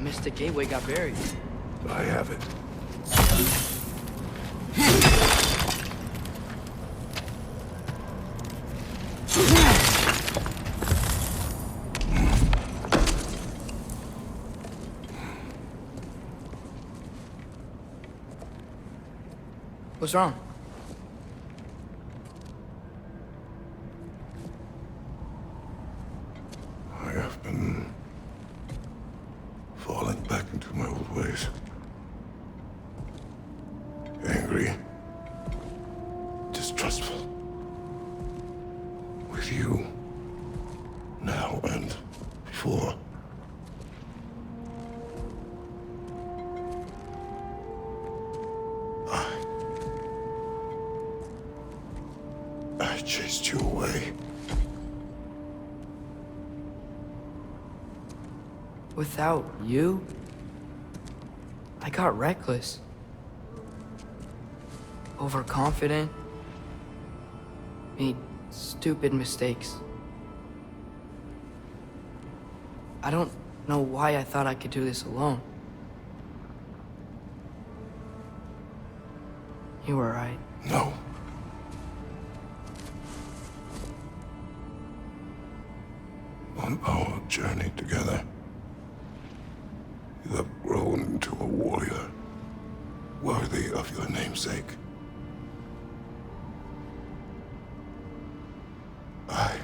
Mystic Gateway got buried. I have it. What's wrong? I have been falling back into my old ways. Angry. Distrustful. With you. Now and before. I chased you away. Without you, I got reckless. Overconfident. Made stupid mistakes. I don't know why I thought I could do this alone. You were right. No. On our journey together, you have grown into a warrior worthy of your namesake. I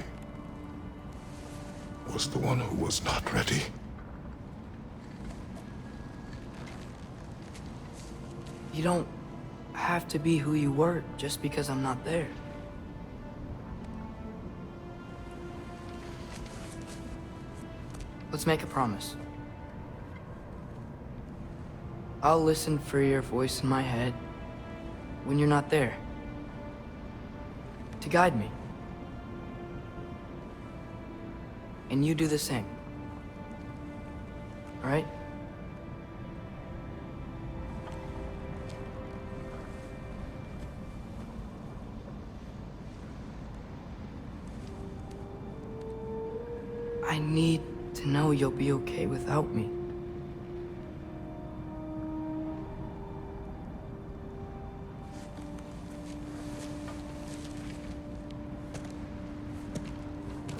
was the one who was not ready. You don't have to be who you were just because I'm not there. Let's make a promise. I'll listen for your voice in my head when you're not there, to guide me. And you do the same. All right? I need to know you'll be okay without me.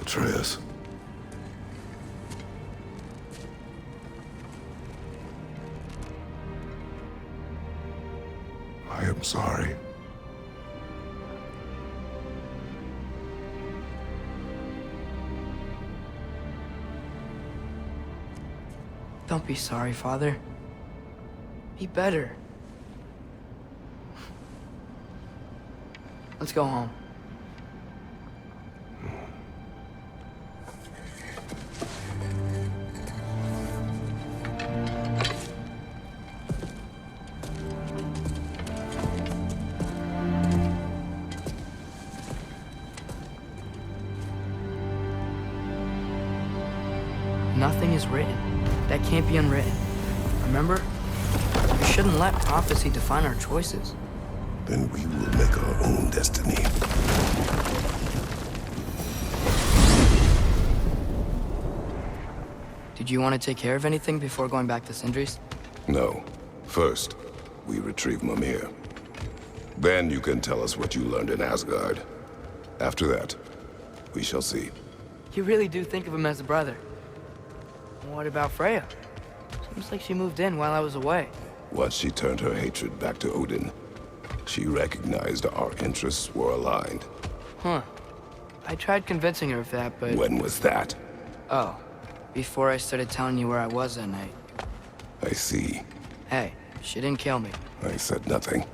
Atreus. I am sorry. Don't be sorry, Father. Be better. Let's go home. Nothing is written that can't be unwritten. Remember? We shouldn't let prophecy define our choices. Then we will make our own destiny. Did you want to take care of anything before going back to Sindri's? No. First, we retrieve Mimir. Then you can tell us what you learned in Asgard. After that, we shall see. You really do think of him as a brother. What about Freya? Seems like she moved in while I was away. Once she turned her hatred back to Odin, she recognized our interests were aligned. Huh. I tried convincing her of that, but... When was that? Oh. Before I started telling you where I was that night. I see. Hey, she didn't kill me. I said nothing.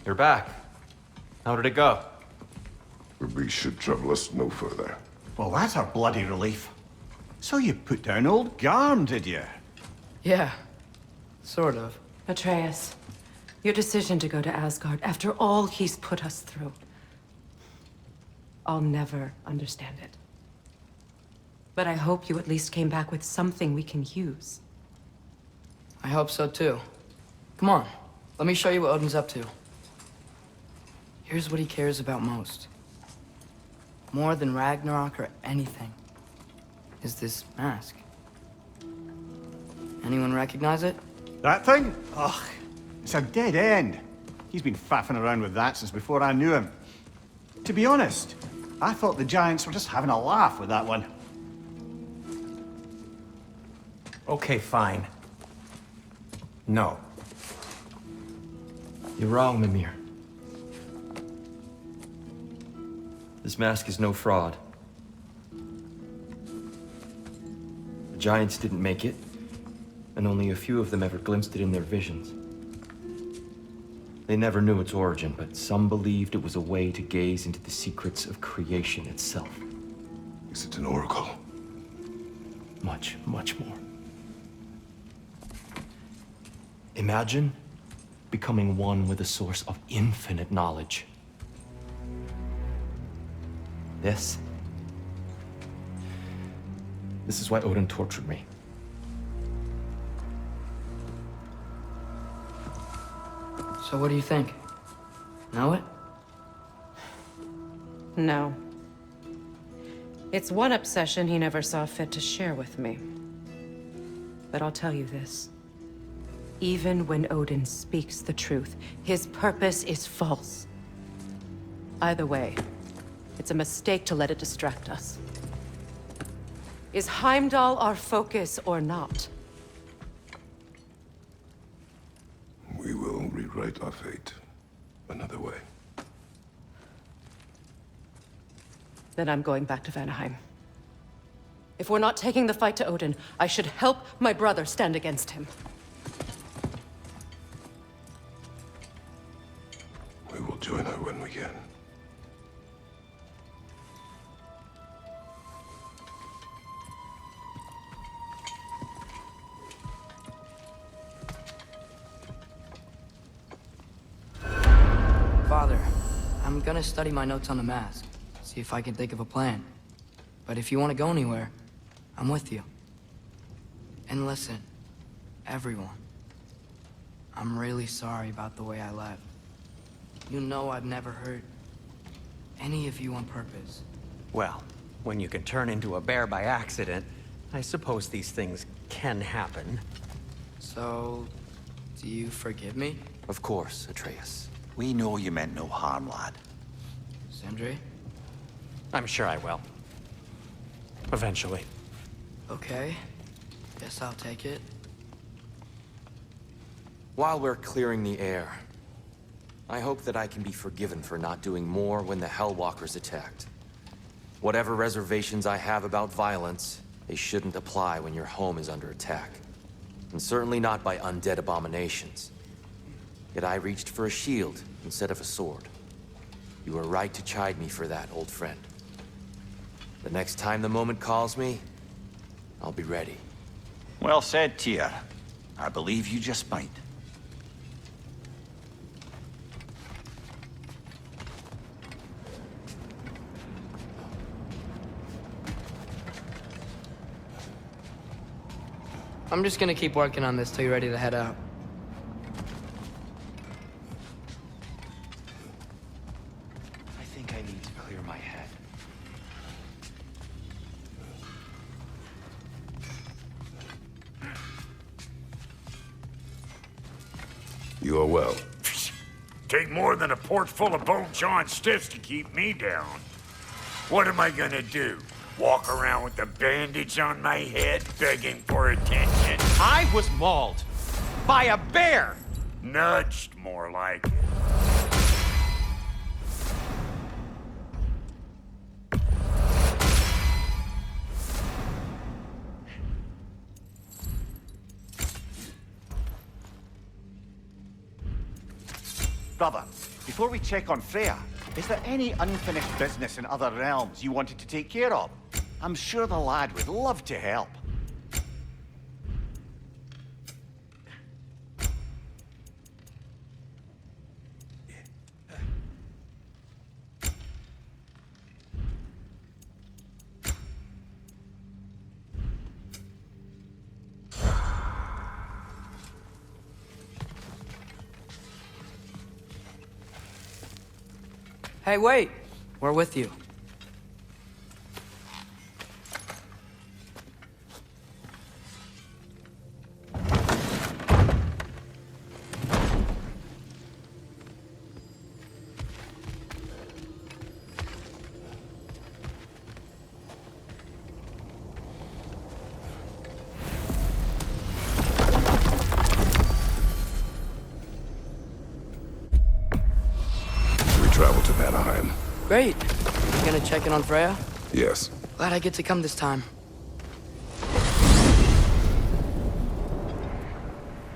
You're back. How did it go? The beast should trouble us no further. Well, that's a bloody relief. So you put down old Garm, did you? Yeah. Sort of. Atreus, your decision to go to Asgard after all he's put us through. I'll never understand it. But I hope you at least came back with something we can use. I hope so too. Come on, let me show you what Odin's up to. Here's what he cares about most. More than Ragnarok or anything, is this mask. Anyone recognize it? That thing? Ugh, it's a dead end. He's been faffing around with that since before I knew him. To be honest, I thought the Giants were just having a laugh with that one. Okay, fine. No. You're wrong, Mimir. This mask is no fraud. The Giants didn't make it, and only a few of them ever glimpsed it in their visions. They never knew its origin, but some believed it was a way to gaze into the secrets of creation itself. Is it an oracle? Much, much more. Imagine becoming one with a source of infinite knowledge. This is why Odin tortured me. So what do you think? Know it? No. It's one obsession he never saw fit to share with me. But I'll tell you this. Even when Odin speaks the truth, his purpose is false. Either way, it's a mistake to let it distract us. Is Heimdall our focus or not? We will rewrite our fate another way. Then I'm going back to Vanaheim. If we're not taking the fight to Odin, I should help my brother stand against him. We will join her when we can. Father, I'm gonna study my notes on the mask, see if I can think of a plan. But if you want to go anywhere, I'm with you. And listen, everyone, I'm really sorry about the way I left. You know I've never hurt any of you on purpose. Well, when you can turn into a bear by accident, I suppose these things can happen. So, do you forgive me, Of course, Atreus. We know you meant no harm, lad. Sindri? I'm sure I will. Eventually. Okay, guess I'll take it. While we're clearing the air, I hope that I can be forgiven for not doing more when the Hellwalkers attacked. Whatever reservations I have about violence, they shouldn't apply when your home is under attack. And certainly not by undead abominations. Yet I reached for a shield instead of a sword. You were right to chide me for that, old friend. The next time the moment calls me, I'll be ready. Well said, Tyr. I believe you just might. I'm just gonna keep working on this till you're ready to head out. I think I need to clear my head. You are well. Take more than a port full of bone-chawing stiffs to keep me down. What am I gonna do? Walk around with a bandage on my head, begging for attention? I was mauled by a bear! Nudged, more like it. Brother, before we check on Freya, is there any unfinished business in other realms you wanted to take care of? I'm sure the lad would love to help. Hey, wait! We're with you. Travel to Vanaheim. Great. You gonna check in on Freya? Yes. Glad I get to come this time.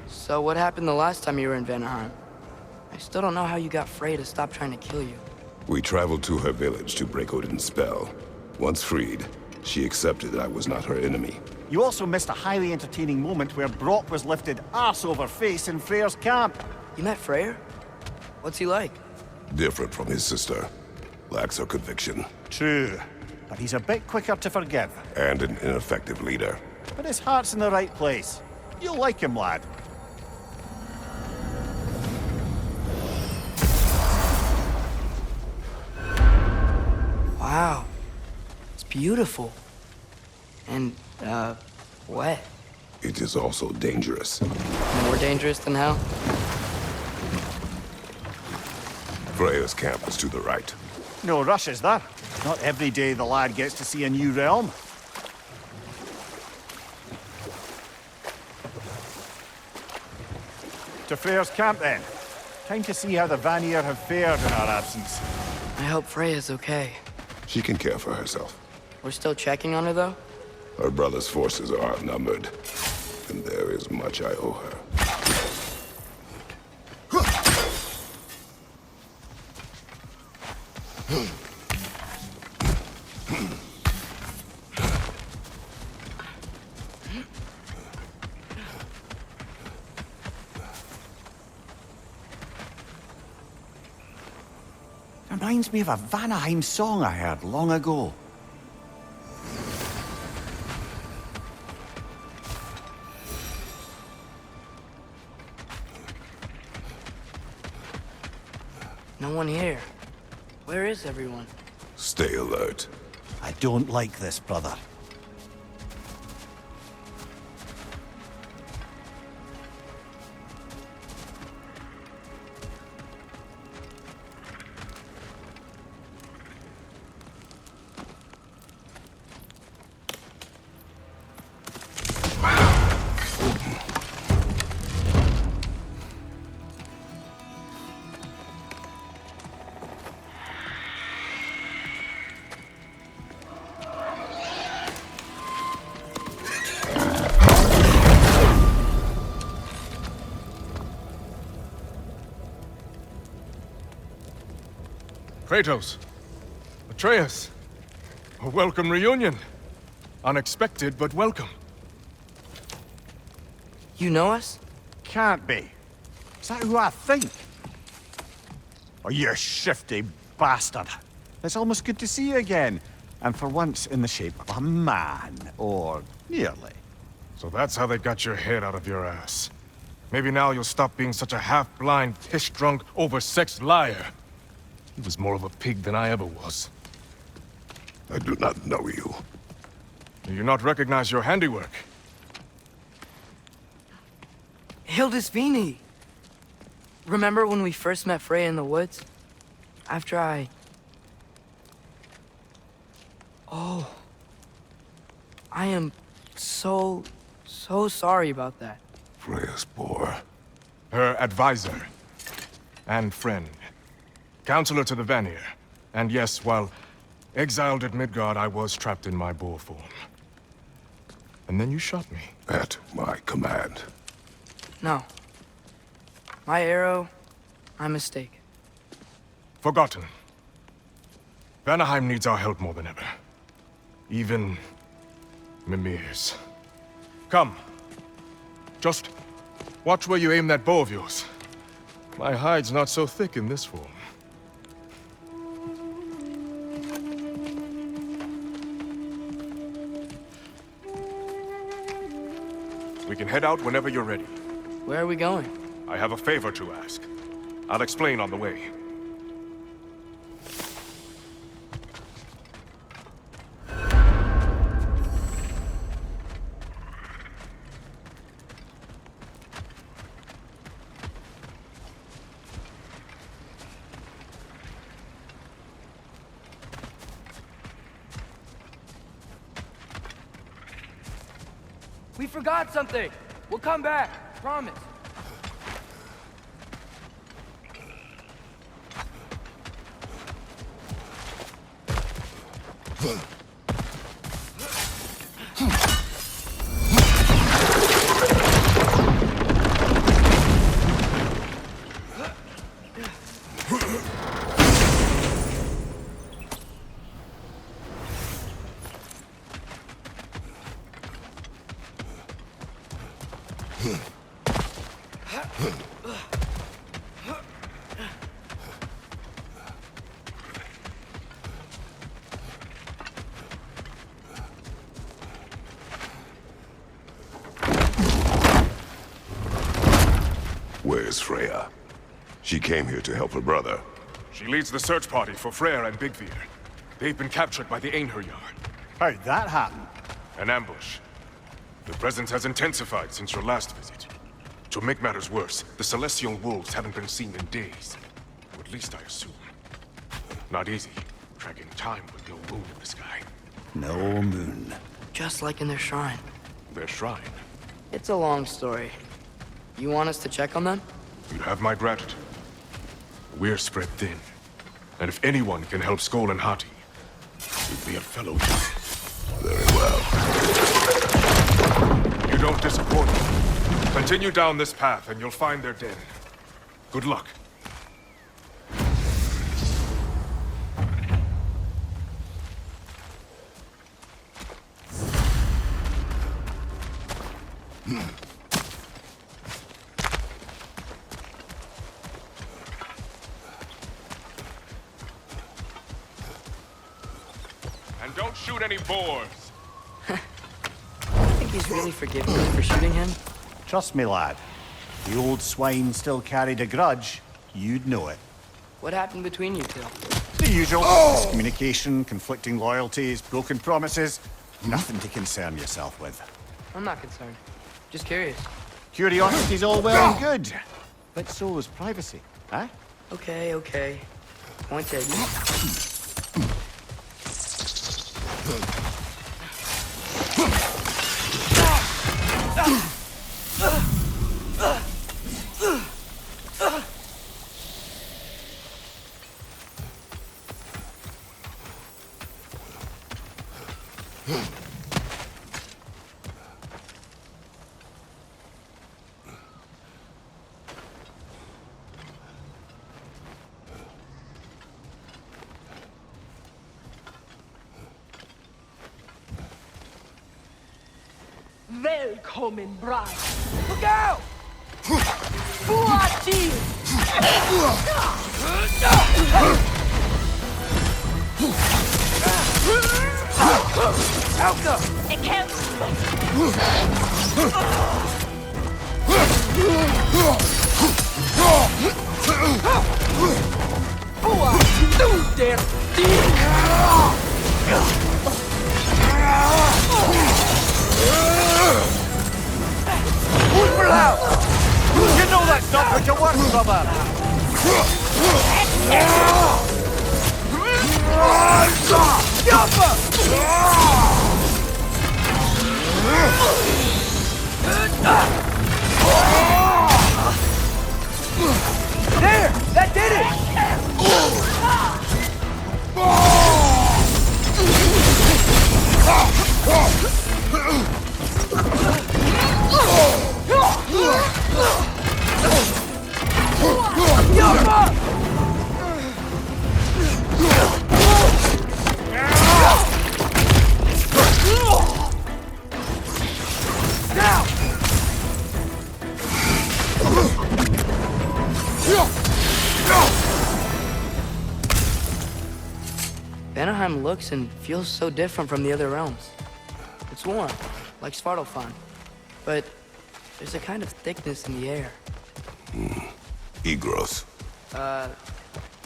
So what happened the last time you were in Vanaheim? I still don't know how you got Freya to stop trying to kill you. We traveled to her village to break Odin's spell. Once freed, she accepted that I was not her enemy. You also missed a highly entertaining moment where Brock was lifted arse over face in Freyr's camp. You met Freyr? What's he like? Different from his sister. Lacks her conviction. True, but he's a bit quicker to forgive. And an ineffective leader. But his heart's in the right place. You'll like him, lad. Wow. It's beautiful. And, wet. It is also dangerous. More dangerous than hell? Freya's camp is to the right. No rush, is there? Not every day the lad gets to see a new realm. To Freyr's camp, then. Time to see how the Vanir have fared in our absence. I hope Freya's okay. She can care for herself. We're still checking on her, though? Her brother's forces are outnumbered, and there is much I owe her. Reminds me of a Vanaheim song I heard long ago. No one here. Where is everyone? Stay alert. I don't like this, brother. Kratos, Atreus, a welcome reunion. Unexpected, but welcome. You know us? Can't be. Is that who I think? Oh, you shifty bastard. It's almost good to see you again. And for once in the shape of a man. Or nearly. So that's how they got your head out of your ass. Maybe now you'll stop being such a half-blind, piss-drunk, oversexed liar. He was more of a pig than I ever was. I do not know you. Do you not recognize your handiwork? Hildisvini! Remember when we first met Freya in the woods? After I... Oh. I am so sorry about that. Freya's poor. Her advisor. And friend. Counselor to the Vanir. And yes, while exiled at Midgard, I was trapped in my boar form. And then you shot me. At my command. No. My arrow, my mistake. Forgotten. Vanaheim needs our help more than ever. Even Mimir's. Come. Just watch where you aim that bow of yours. My hide's not so thick in this form. We can head out whenever you're ready. Where are we going? I have a favor to ask. I'll explain on the way. We forgot something. We'll come back. Promise. Where's Freya? She came here to help her brother. She leads the search party for Freyr and Bigvir. They've been captured by the Einherjar. How'd that happen? An ambush. The presence has intensified since your last visit. To make matters worse, the Celestial Wolves haven't been seen in days. Or at least I assume. Not easy, tracking time with no moon in the sky. No moon. Just like in their shrine. Their shrine. It's a long story. You want us to check on them? You have my gratitude. We're spread thin. And if anyone can help Skoll and Hati, we'd be a fellowship. Very well. You don't disappoint. Continue down this path and you'll find their den. Good luck. And don't shoot any boars. I think he's really forgiving me for shooting him. Trust me, lad. The old swine still carried a grudge. You'd know it. What happened between you two? The usual. Miscommunication, conflicting loyalties, broken promises. Nothing to concern yourself with. I'm not concerned. Just curious. Curiosity's all well and good. But so is privacy, huh? Okay, okay. Point taken. Välkommen, bride. Look out! Buati! Elka! It counts! Buati! Do their thing! You know that's not what you want, brother! There! That did it! Vanaheim looks and feels so different from the other realms. It's warm, like Svartalfheim, but there's a kind of thickness in the air. Egros.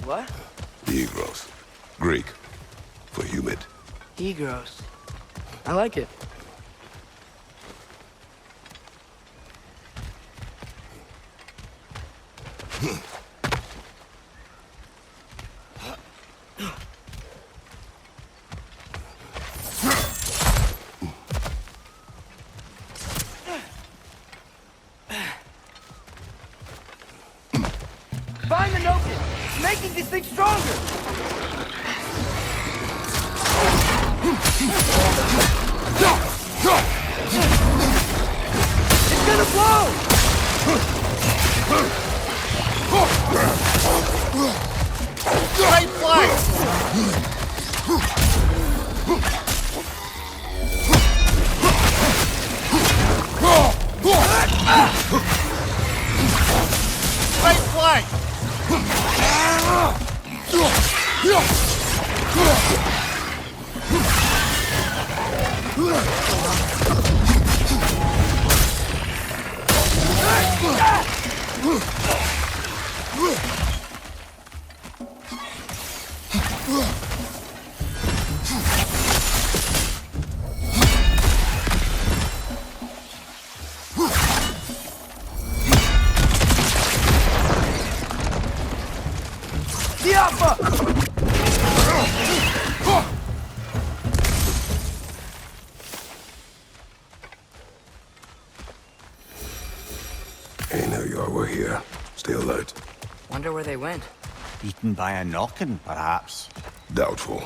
What? Egros. Greek. For humid. Egros. I like it. stronger! It's gonna blow! Right flank! Right flank! Hey, knew you all were here. Stay alert. Wonder where they went. Eaten by a knocking, perhaps. Doubtful.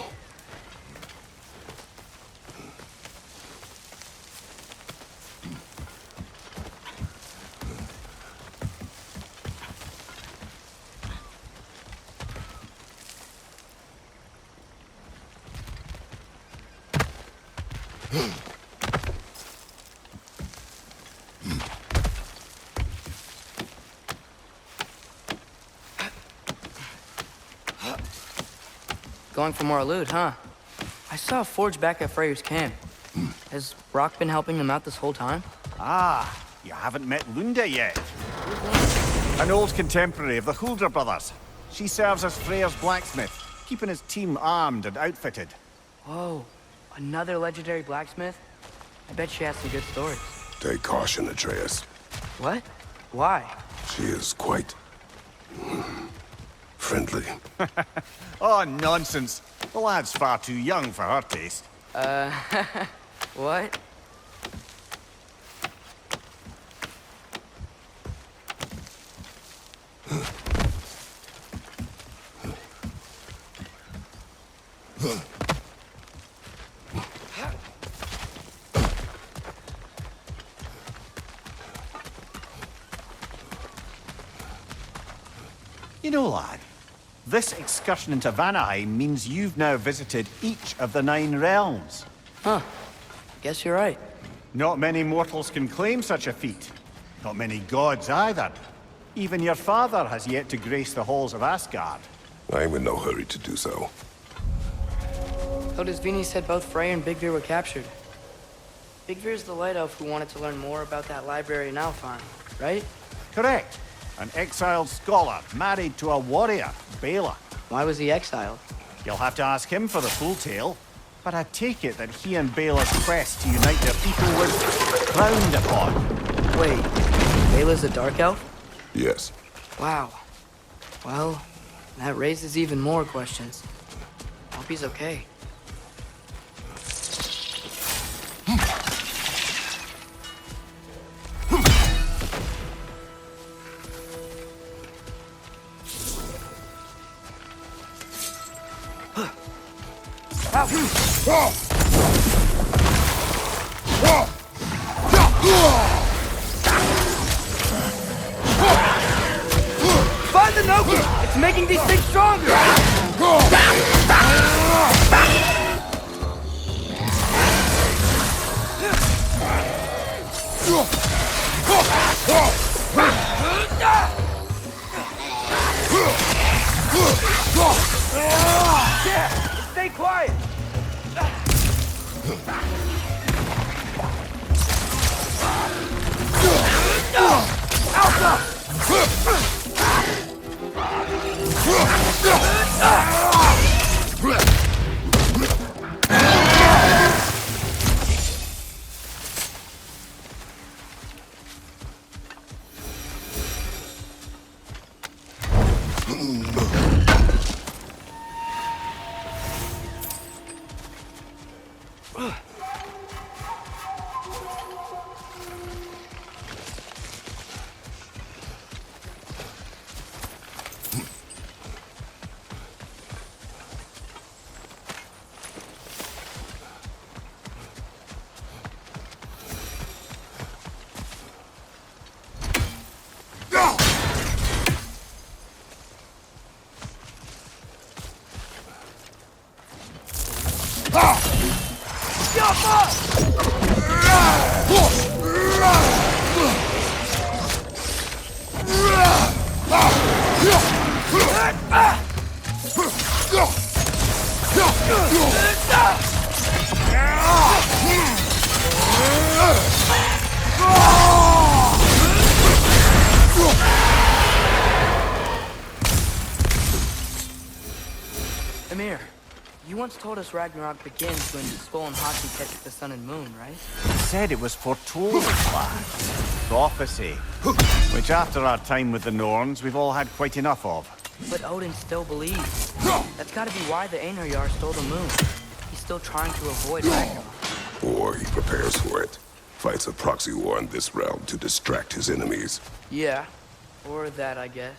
Going for more loot, huh? I saw a forge back at Freyr's camp. Has Rock been helping them out this whole time? Ah, you haven't met Lunda yet. An old contemporary of the Hulder brothers. She serves as Freyr's blacksmith, keeping his team armed and outfitted. Whoa, another legendary blacksmith? I bet she has some good stories. Take caution, Atreus. What? Why? She is quite... friendly. Oh, nonsense. The lad's far too young for her taste. What? You know, lad, this excursion into Vanaheim means you've now visited each of the 9 realms. Huh. Guess you're right. Not many mortals can claim such a feat. Not many gods either. Even your father has yet to grace the halls of Asgard. I'm in no hurry to do so. Hildisvini said both Frey and Big Veer were captured. Big Veer's the light elf who wanted to learn more about that library in Alfheim, right? Correct. An exiled scholar married to a warrior, Bela. Why was he exiled? You'll have to ask him for the full tale. But I take it that he and Bela's quest to unite their people was frowned upon. Wait, Bela's a dark elf? Yes. Wow. Well, that raises even more questions. Hope he's okay. Find the Noki! It's making these things stronger! Yeah! Stay quiet! Alpha! Amir, you once told us Ragnarok begins when Skull and Hati catch the sun and moon, right? I said it was foretold, lad. Prophecy. Which after our time with the Norns, we've all had quite enough of. But Odin still believes. That's gotta be why the Einherjar stole the moon. He's still trying to avoid Ragnarok. Or he prepares for it. Fights a proxy war in this realm to distract his enemies. Yeah, or that, I guess.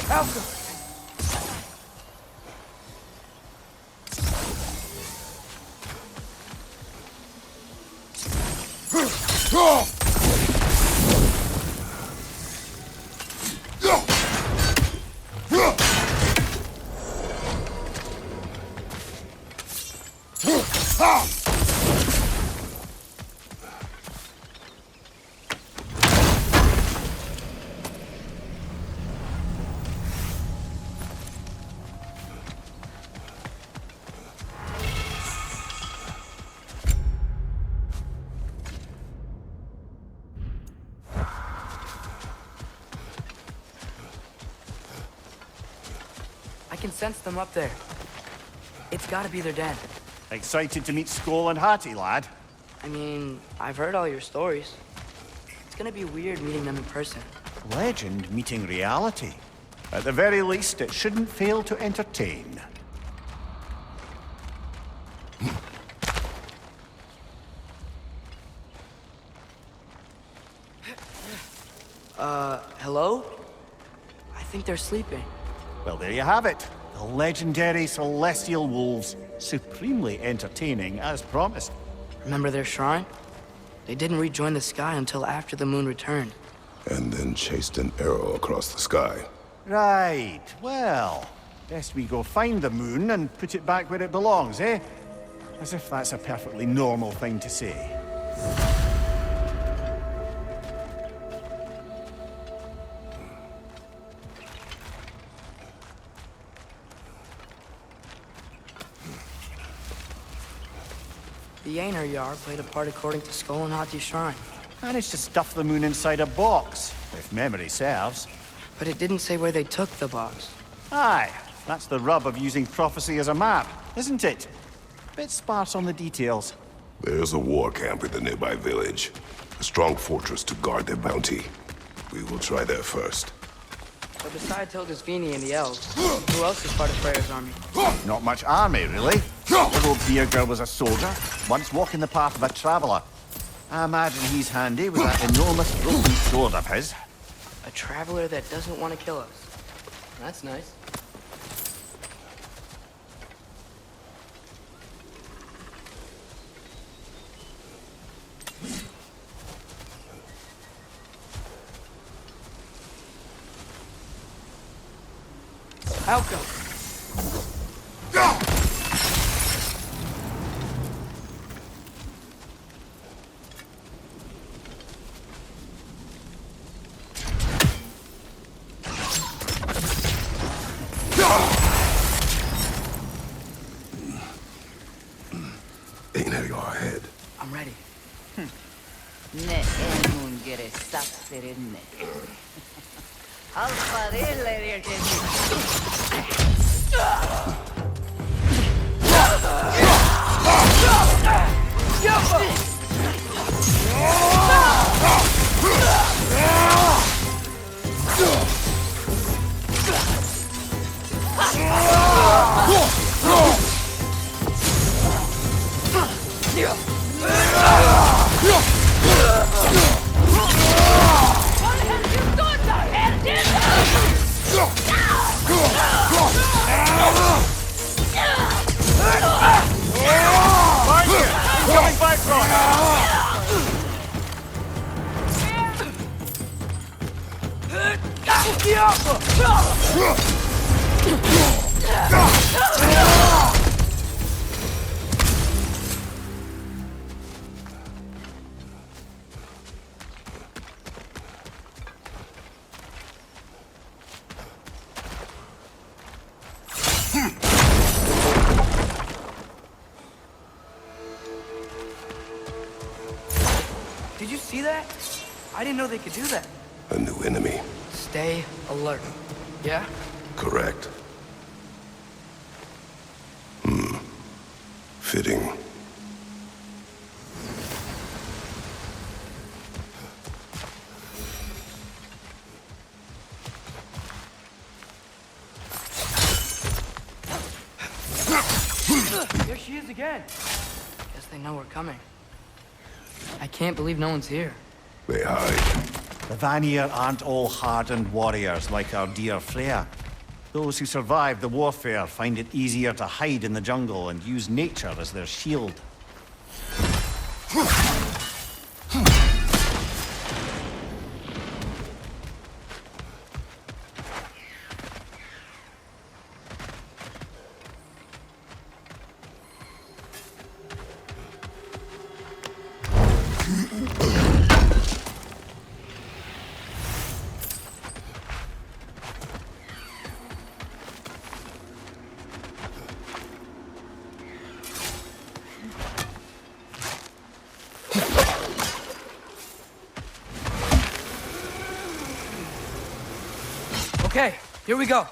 Alpha! I can sense them up there. It's gotta be their den. Excited to meet Skull and Hati, lad? I mean, I've heard all your stories. It's gonna be weird meeting them in person. Legend meeting reality. At the very least, it shouldn't fail to entertain. Hello? I think they're sleeping. Well, there you have it. The legendary celestial wolves. Supremely entertaining, as promised. Remember their shrine? They didn't rejoin the sky until after the moon returned. And then chased an arrow across the sky. Right. Well, best we go find the moon and put it back where it belongs, eh? As if that's a perfectly normal thing to say. The Einherjar played a part according to Skull and Hati's shrine. Managed to stuff the moon inside a box, if memory serves. But it didn't say where they took the box. Aye, that's the rub of using prophecy as a map, isn't it? Bit sparse on the details. There's a war camp in the nearby village. A strong fortress to guard their bounty. We will try there first. So besides Hildisvini and the elves, who else is part of Freyr's army? Not much army, really. Little beer girl was a soldier, once walking the path of a traveler. I imagine he's handy with that enormous broken sword of his. A traveler that doesn't want to kill us. That's nice. Outcome. Einherjar ahead. I'm ready. Did you see that? I didn't know they could do that. A new enemy. Stay alert. Yeah? Correct. Fitting. There she is again. Guess they know we're coming. I can't believe no one's here. They hide. The Vanir aren't all hardened warriors like our dear Freya. Those who survive the warfare find it easier to hide in the jungle and use nature as their shield. Okay, here we go.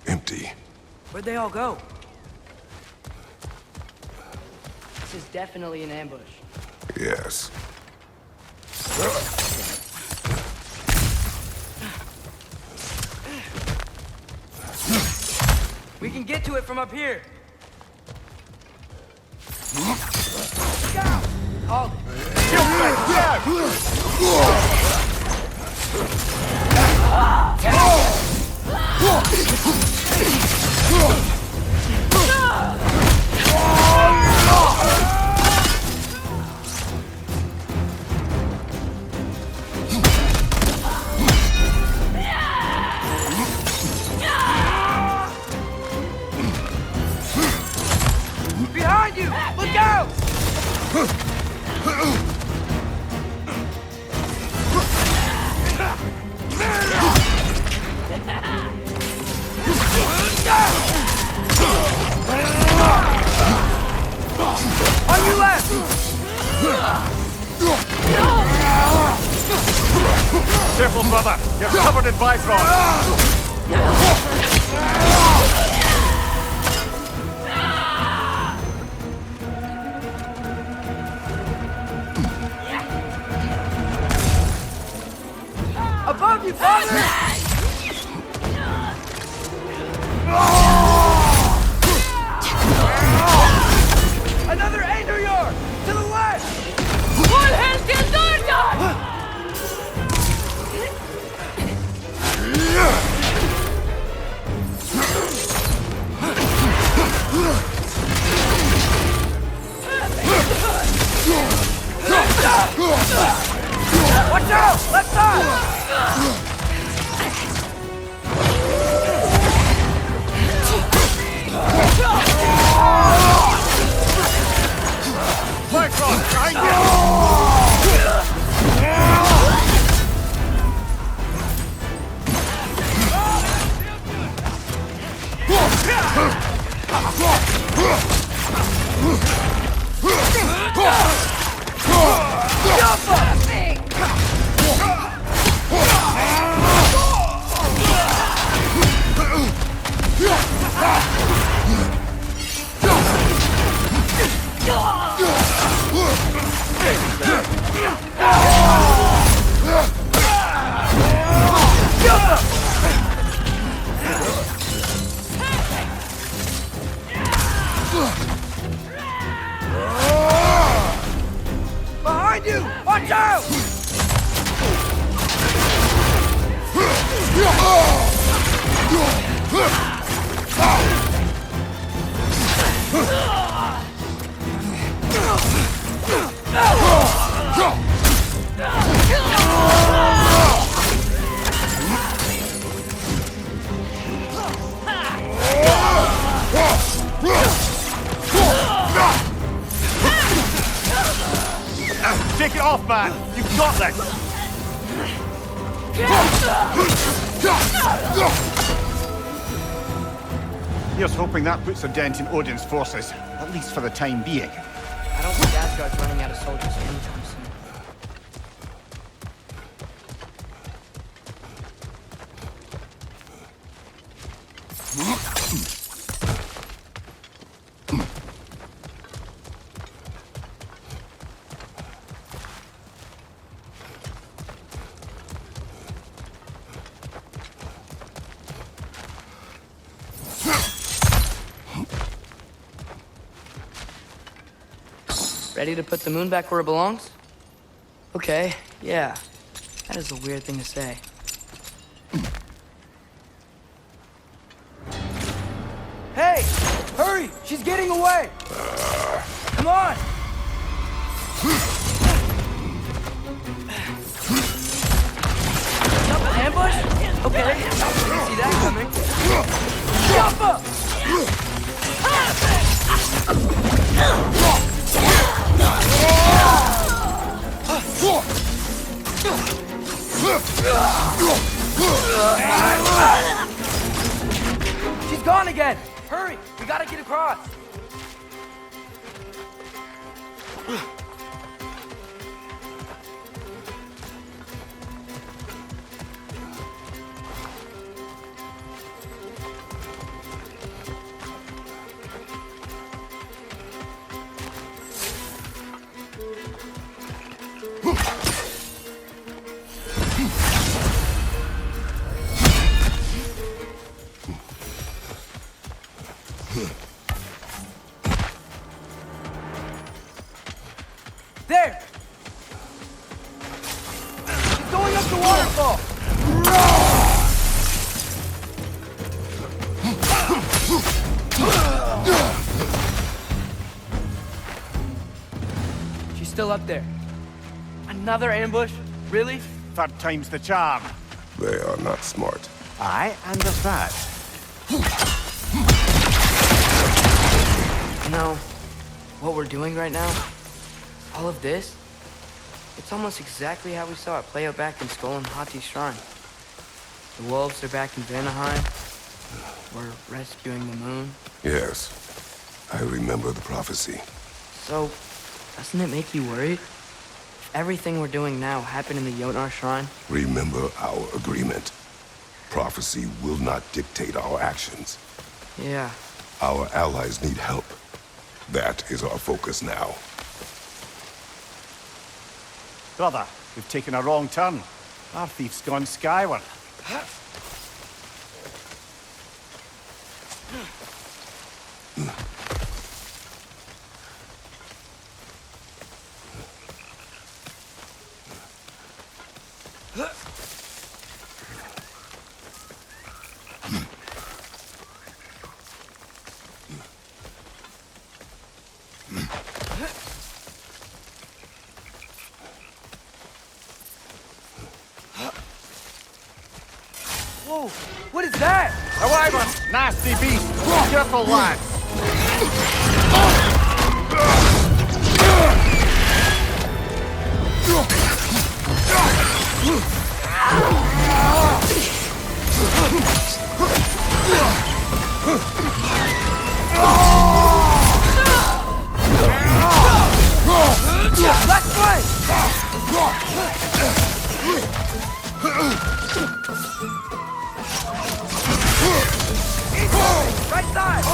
Empty. Where'd they all go? This is definitely an ambush. Yes. We can get to it from up here. Called it. Behind you! Look out! On your left! Careful, brother! You're covered in Bifrost! Above you, father! Another Ander yard! To the left! Full Helgen Dorgan! Watch out! Left side! Behind you! Watch out! Take it off, man! You've got this! Here's hoping that puts a dent in Odin's forces, at least for the time being. I don't think Asgard's running out of soldiers anytime soon. Ready to put the moon back where it belongs? Okay, yeah. That is a weird thing to say. Hey! Hurry! She's getting away! Come on! Jump an ambush? Okay. Didn't see that coming. Jump up! She's gone again! Hurry! We gotta get across! There! She's going up the waterfall! She's still up there. Another ambush? Really? Third time's the charm. They are not smart. Aye, and there's that. You know, what we're doing right now, all of this, it's almost exactly how we saw it play out back in Skull and Hati's shrine. The wolves are back in Vanaheim. We're rescuing the moon. Yes, I remember the prophecy. So, doesn't it make you worried? If everything we're doing now happened in the Jotnar shrine? Remember our agreement. Prophecy will not dictate our actions. Yeah. Our allies need help. That is our focus now. Brother, we've taken a wrong turn. Our thief's gone skyward. Whoa, what is that? A wyvern! Nasty beast! Careful, lad! Let's play! Right side!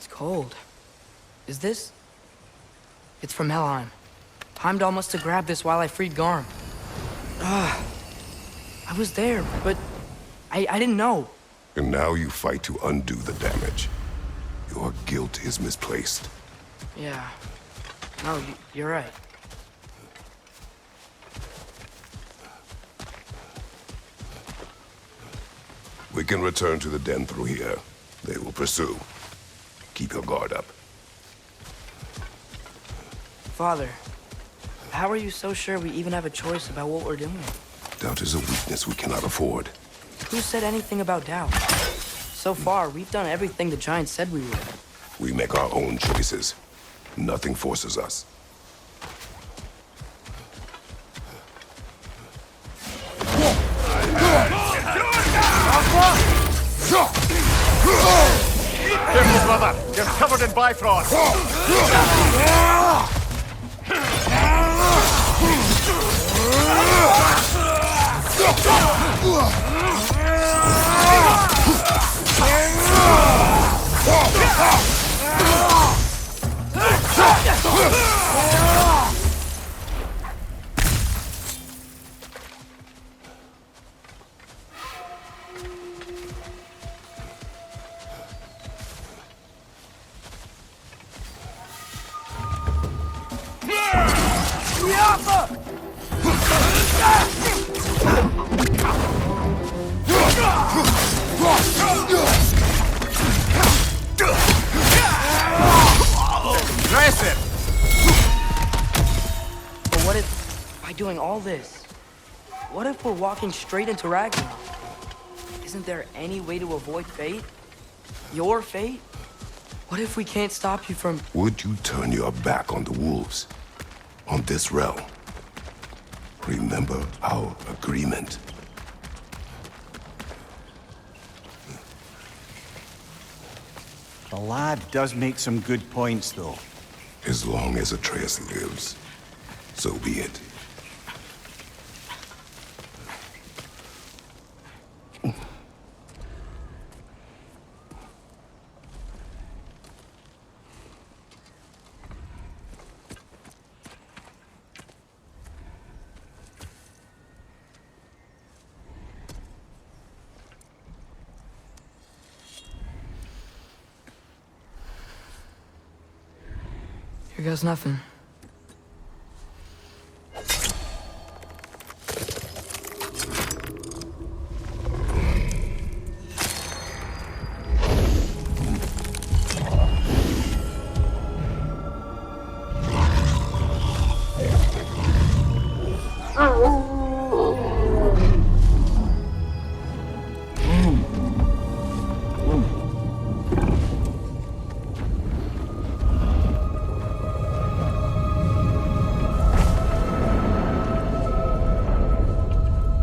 Cold. Is this? It's from Helheim. Heimdall must have grabbed this while I freed Garm. I was there, but I didn't know. And now you fight to undo the damage. Your guilt is misplaced. Yeah. No, you're right. We can return to the den through here. They will pursue. Keep your guard up. Father, how are you so sure we even have a choice about what we're doing? Doubt is a weakness we cannot afford. Who said anything about doubt? So far, we've done everything the Giants said we would. We make our own choices. Nothing forces us. Careful, brother! You're covered in Bifrost! But what if, by doing all this, what if we're walking straight into Ragnarok? Isn't there any way to avoid fate? Your fate? What if we can't stop you from... Would you turn your back on the wolves? On this realm? Remember our agreement. The lad does make some good points, though. As long as Atreus lives, so be it. Here goes nothing.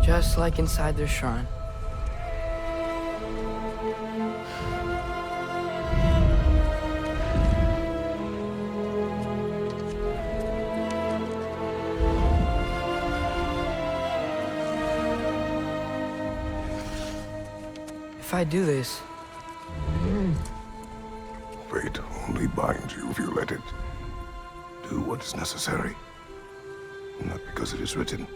Just like inside their shrine. If I do this... Fate only binds you if you let it. Do what is necessary. Not because it is written.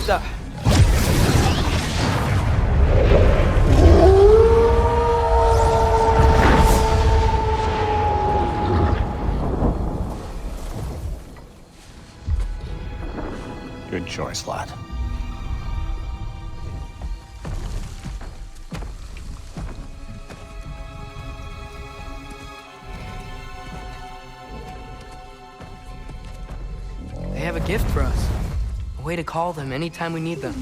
stuff. Good choice, lad. They have a gift for us. A way to call them anytime we need them.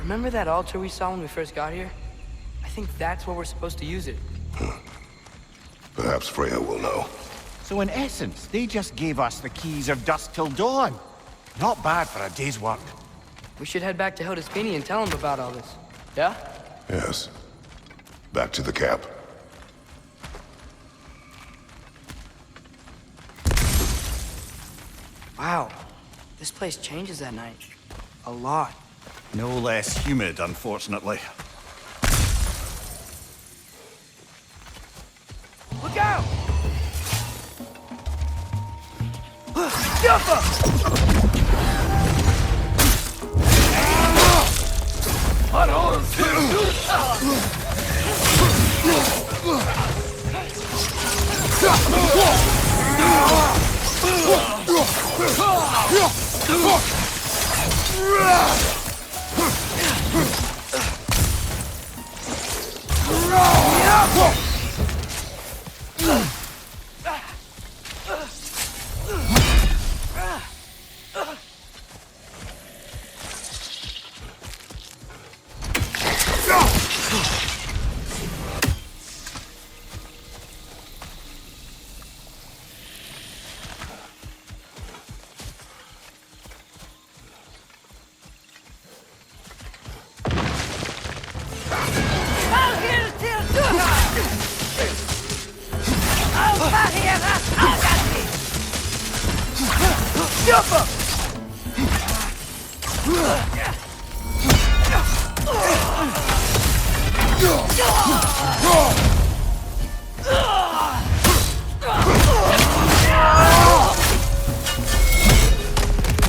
Remember that altar we saw when we first got here? I think that's where we're supposed to use it. Perhaps Freya will know. So in essence, they just gave us the keys of dusk till dawn. Not bad for a day's work. We should head back to Hildespenny and tell him about all this. Yeah? Yes. Back to the camp. Wow. This place changes at night. A lot. No less humid, unfortunately. Look out!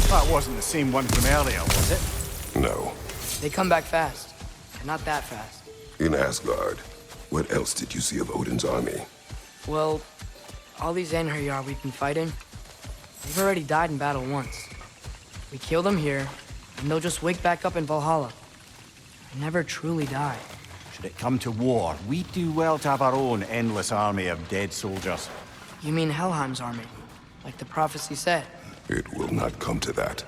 That wasn't the same one from earlier, was it? No. They come back fast. And not that fast. In Asgard, what else did you see of Odin's army? Well, all these Einherjar we've been fighting, they've already died in battle once. We kill them here, and they'll just wake back up in Valhalla. They never truly die. Should it come to war, we'd do well to have our own endless army of dead soldiers. You mean Helheim's army, like the prophecy said? It will not come to that.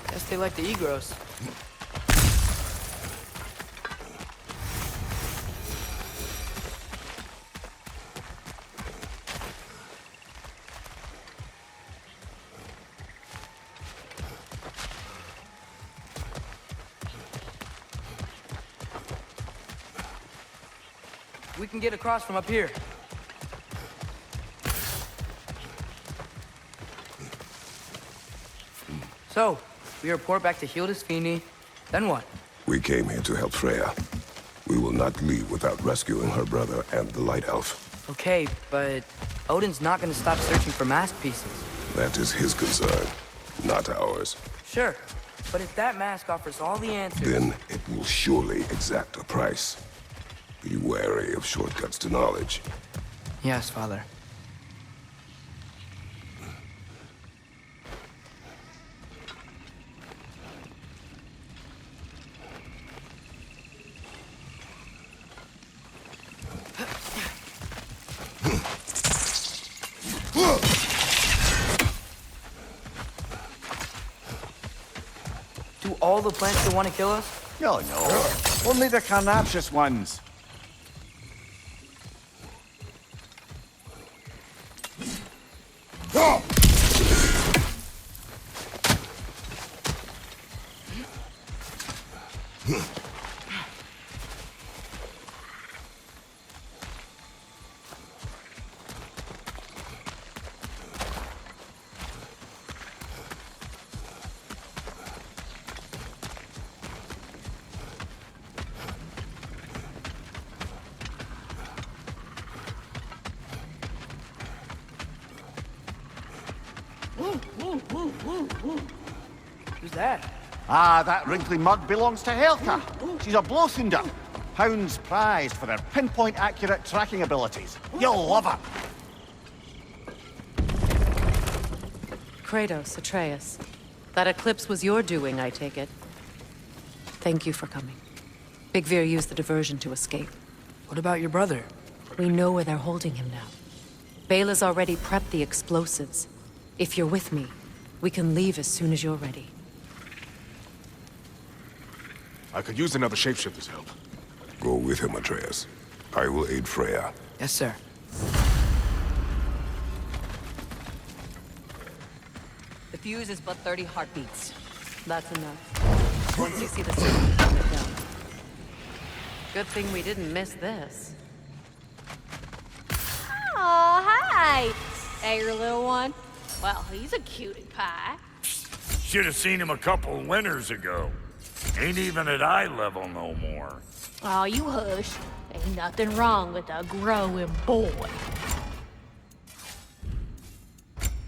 Guess they like the Egros. We can get across from up here. So, we report back to Hildisvini, then what? We came here to help Freya. We will not leave without rescuing her brother and the Light Elf. Okay, but Odin's not gonna stop searching for mask pieces. That is his concern, not ours. Sure, but if that mask offers all the answers... Then it will surely exact a price. Be wary of shortcuts to knowledge. Yes, Father. Do all the plants still want to kill us? No, no. Only the carnivorous ones. Who's that? Ah, that wrinkly mug belongs to Helka. She's a blowthunder. Hounds prized for their pinpoint accurate tracking abilities. You'll love her. Kratos, Atreus. That eclipse was your doing, I take it. Thank you for coming. Big Veer used the diversion to escape. What about your brother? We know where they're holding him now. Bela's already prepped the explosives. If you're with me, we can leave as soon as you're ready. I could use another shapeshifter's help. Go with him, Atreus. I will aid Freya. Yes, sir. The fuse is but 30 heartbeats. That's enough. Once you see the signal, calm it down. Good thing we didn't miss this. Oh, hi! Hey, your little one. Well, he's a cutie pie. Should have seen him a couple winters ago. Ain't even at eye level no more. Oh, you hush. Ain't nothing wrong with a growing boy.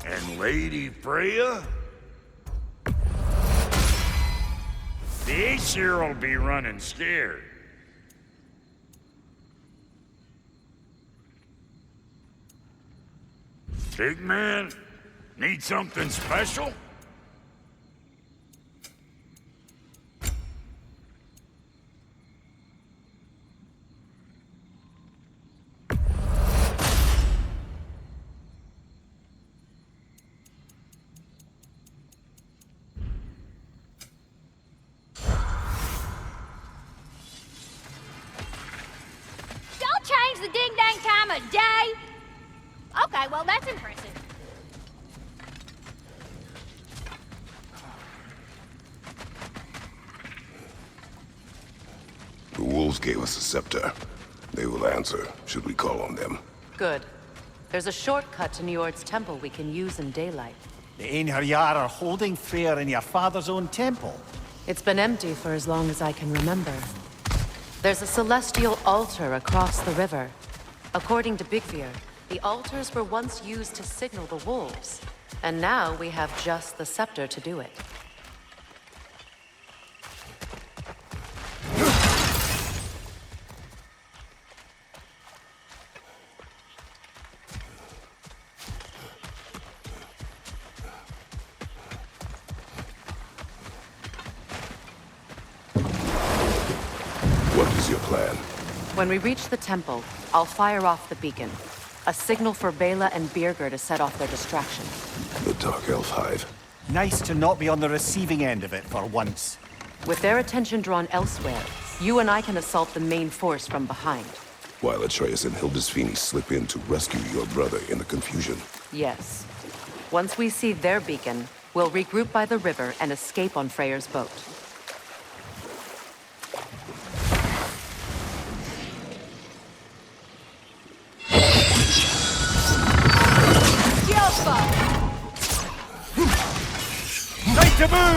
And Lady Freya? The 8-year-old be running scared. Big man, need something special? Don't change the ding-dang time of day! Okay, well, that's impressive. The wolves gave us a scepter. They will answer, should we call on them. Good. There's a shortcut to Njord's temple we can use in daylight. The Einherjar are holding fair in your father's own temple. It's been empty for as long as I can remember. There's a celestial altar across the river. According to Big Veer, the altars were once used to signal the wolves, and now we have just the scepter to do it. What is your plan? When we reach the temple, I'll fire off the beacon. A signal for Bela and Birgir to set off their distraction. The Dark Elf Hive. Nice to not be on the receiving end of it for once. With their attention drawn elsewhere, you and I can assault the main force from behind. While Atreus and Hildisvini slip in to rescue your brother in the confusion. Yes. Once we see their beacon, we'll regroup by the river and escape on Freyr's boat. to move!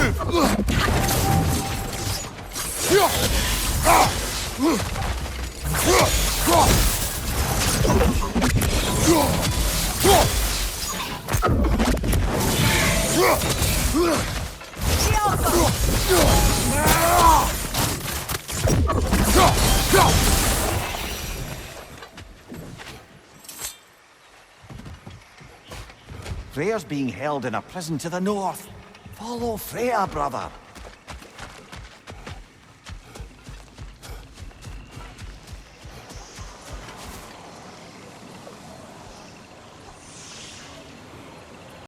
Freya's being held in a prison to the north. Follow Freya, brother.